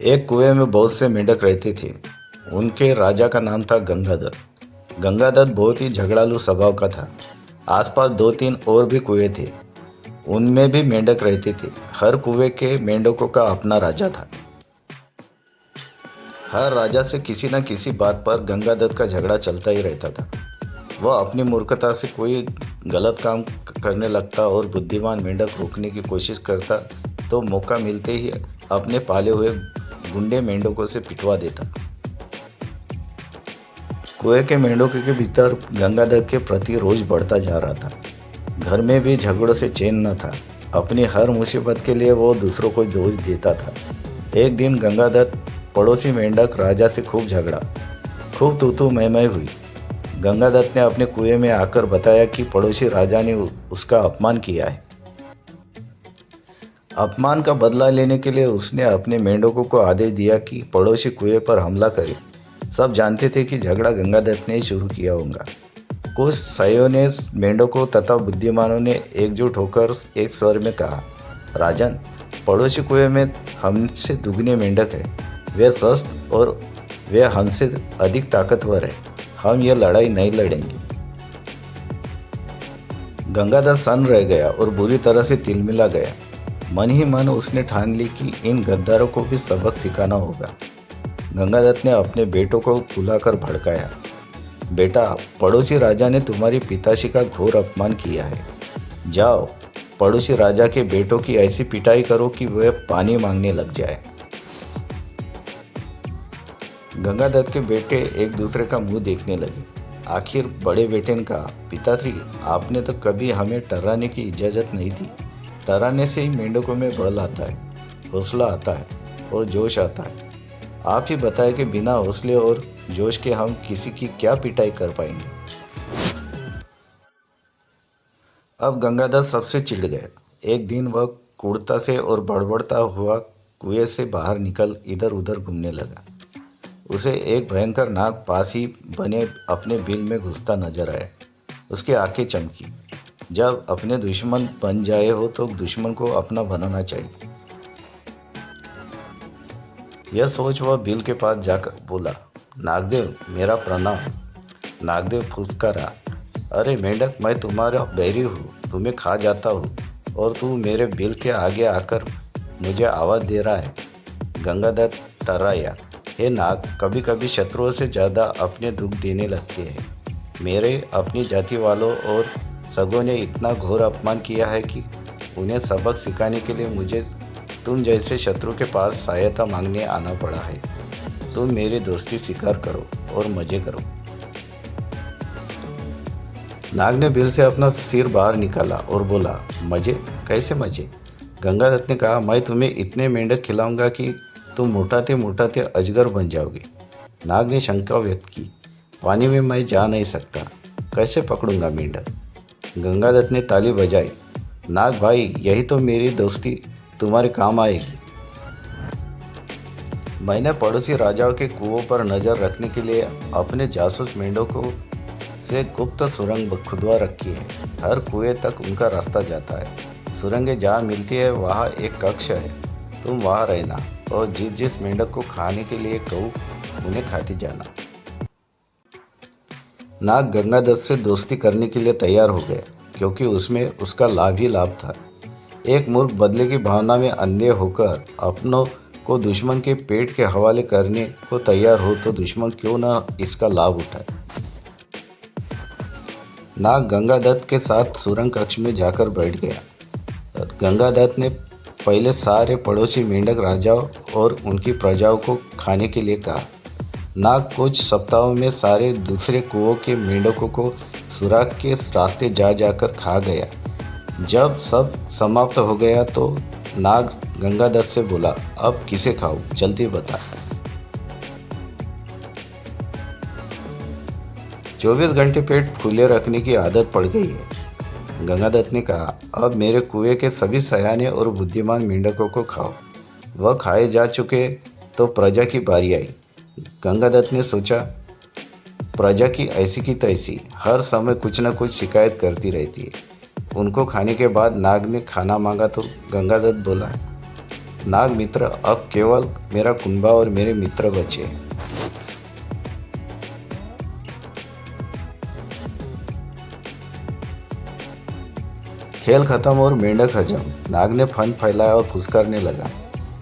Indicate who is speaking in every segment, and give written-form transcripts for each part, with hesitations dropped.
Speaker 1: एक कुएं में बहुत से मेंढक रहते थे। उनके राजा का नाम था गंगादत्त। गंगादत्त बहुत ही झगड़ालू स्वभाव का था। आसपास दो तीन और भी कुएं थे, उनमें भी मेंढक रहते थे। हर कुएं के मेंढकों का अपना राजा था। हर राजा से किसी न किसी बात पर गंगादत्त का झगड़ा चलता ही रहता था। वह अपनी मूर्खता से कोई गलत काम करने लगता और बुद्धिमान मेंढक रोकने की कोशिश करता तो मौका मिलते ही अपने पाले हुए गुंडे मेंढकों से पिटवा देता। कुएं के मेंढकों के भीतर गंगाधर के प्रति रोज बढ़ता जा रहा था। घर में भी झगड़ों से चैन न था। अपनी हर मुसीबत के लिए वो दूसरों को दोष देता था। एक दिन गंगादत्त पड़ोसी मेंढक राजा से खूब झगड़ा। खूब तू मैं हुई। गंगादत्त ने अपने कुएं में आकर बताया कि पड़ोसी राजा ने उसका अपमान किया है। अपमान का बदला लेने के लिए उसने अपने मेंढकों को आदेश दिया कि पड़ोसी कुएं पर हमला करे। सब जानते थे कि झगड़ा गंगादत्त ने ही शुरू किया होगा। कुछ साइयों ने मेंढकों तथा बुद्धिमानों ने एकजुट होकर एक स्वर में कहा, राजन, पड़ोसी कुएं में हमसे दुगने मेंढक है। वे स्वस्थ और वे हमसे अधिक ताकतवर है। हम यह लड़ाई नहीं लड़ेंगे। गंगाधर सन्न रह गया और बुरी तरह से तिलमिला गया। मन ही मन उसने ठान ली कि इन गद्दारों को भी सबक सिखाना होगा। गंगादत्त ने अपने बेटों को बुलाकर भड़काया, बेटा, पड़ोसी राजा ने तुम्हारी पिताश्री का घोर अपमान किया है। जाओ, पड़ोसी राजा के बेटों की ऐसी पिटाई करो कि वह पानी मांगने लग जाए। गंगादत्त के बेटे एक दूसरे का मुंह देखने लगे। आखिर बड़े बेटे ने कहा, पिताश्री, आपने तो कभी हमें टर्राने की इजाज़त नहीं दी। टर्राने से ही मेंढकों में बल आता है, हौसला आता है और जोश आता है। आप ही बताएं कि बिना हौसले और जोश के हम किसी की क्या पिटाई कर पाएंगे। अब गंगाधर सबसे चिढ़ गया। एक दिन वह क्रूरता से और बड़बड़ता हुआ कुएं से बाहर निकल इधर उधर घूमने लगा। उसे एक भयंकर नाग पास ही बने अपने बिल में घुसता नजर आया। उसकी आंखें चमकी। जब अपने दुश्मन बन जाए हो तो दुश्मन को अपना बनाना चाहिए। यह सोच वह बिल के पास जाकर बोला, नागदेव, मेरा प्रणाम। नागदेव फुसकारा, अरे मेंढक, मैं तुम्हारा बैरी हूँ, तुम्हें खा जाता हूँ और तू मेरे बिल के आगे आकर मुझे आवाज़ दे रहा है। गंगादत्त टर्राया, हे नाग, कभी कभी शत्रुओं से ज़्यादा अपने दुख देने लगते हैं। मेरे अपनी जाति वालों और सगों ने इतना घोर अपमान किया है कि उन्हें सबक सिखाने के लिए मुझे तुम जैसे शत्रु के पास सहायता मांगने आना पड़ा है। तुम मेरी दोस्ती स्वीकार करो और मज़े करो। नाग ने बिल से अपना सिर बाहर निकाला और बोला, मज़े? कैसे मज़े? गंगादत्त ने कहा, मैं तुम्हें इतने मेंढक खिलाऊंगा कि तुम मोटाते मोटाते अजगर बन जाओगे। नाग ने शंका व्यक्त की, पानी में मैं जा नहीं सकता, कैसे पकड़ूंगा मेंढक? गंगादत्त ने ताली बजाई, नाग भाई, यही तो मेरी दोस्ती तुम्हारे काम आएगी। मैंने पड़ोसी राजाओं के कुओं पर नज़र रखने के लिए अपने जासूस मेंढकों से गुप्त सुरंग खुदवा रखी है। हर कुएं तक उनका रास्ता जाता है। सुरंगें जहाँ मिलती है वहाँ एक कक्ष है। तुम वहाँ रहना और जिस जिस मेंढक को खाने के लिए कहूँ उन्हें खाती जाना। नाग गंगादत्त से दोस्ती करने के लिए तैयार हो गया, क्योंकि उसमें उसका लाभ ही लाभ था। एक मूर्ख बदले की भावना में अंधे होकर अपनों को दुश्मन के पेट के हवाले करने को तैयार हो तो दुश्मन क्यों ना इसका लाभ उठाए। नाग गंगादत्त के साथ सुरंग कक्ष में जाकर बैठ गया। गंगादत्त ने पहले सारे पड़ोसी मेंढक राजाओं और उनकी प्रजाओं को खाने के लिए कहा। नाग कुछ सप्ताहों में सारे दूसरे कुओं के मेंढकों को सुराग के रास्ते जा जाकर खा गया। जब सब समाप्त हो गया तो नाग गंगादत्त से बोला, अब किसे खाऊं, जल्दी बता। 24 घंटे पेट फूले रखने की आदत पड़ गई है। गंगादत्त ने कहा, अब मेरे कुएं के सभी सयाने और बुद्धिमान मेंढकों को खाओ। वह खाए जा चुके तो प्रजा की बारी आई। गंगादत्त ने सोचा, प्रजा की ऐसी की तैसी हर समय कुछ न कुछ शिकायत करती रहती है। उनको खाने के बाद नाग ने खाना मांगा तो गंगादत्त बोला, नाग मित्र अब केवल मेरा कुंबा और मेरे मित्र बचे। खेल खत्म और मेंढक हजम। नाग ने फन फैलाया और फुसकारने लगा,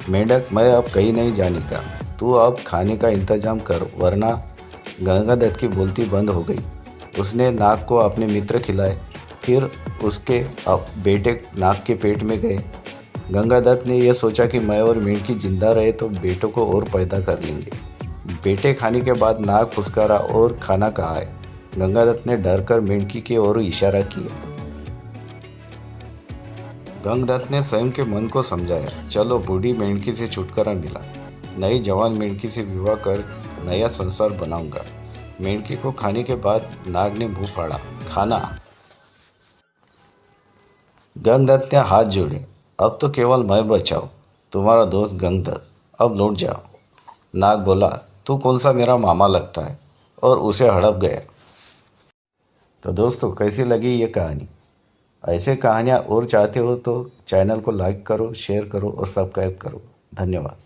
Speaker 1: मेंढक मैं अब कहीं नहीं जाने का, तू अब खाने का इंतजाम कर वरना। गंगादत्त की बोलती बंद हो गई। उसने नाग को अपने मित्र खिलाए, फिर उसके अब बेटे नाग के पेट में गए। गंगादत्त ने यह सोचा कि मैं और मेंढकी जिंदा रहे तो बेटों को और पैदा कर लेंगे। बेटे खाने के बाद नाग फुसकारा और खाना कहा है। गंगादत्त ने डर कर मेंढकी की ओर इशारा किया। गंगदत्त ने स्वयं के मन को समझाया, चलो बूढ़ी मेंढकी से छुटकारा मिला, नई जवान मेंढकी से विवाह कर नया संसार बनाऊंगा। मेंढकी को खाने के बाद नाग ने मुंह फाड़ा, खाना। गंगदत्त ने हाथ जोड़े, अब तो केवल मैं बचा हूं, तुम्हारा दोस्त गंगदत्त, अब लौट जाओ। नाग बोला, तू कौन सा मेरा मामा लगता है, और उसे हड़प गया। तो दोस्तों कैसी लगी ये कहानी? ऐसे कहानियाँ और चाहते हो तो चैनल को लाइक करो, शेयर करो और सब्सक्राइब करो। धन्यवाद।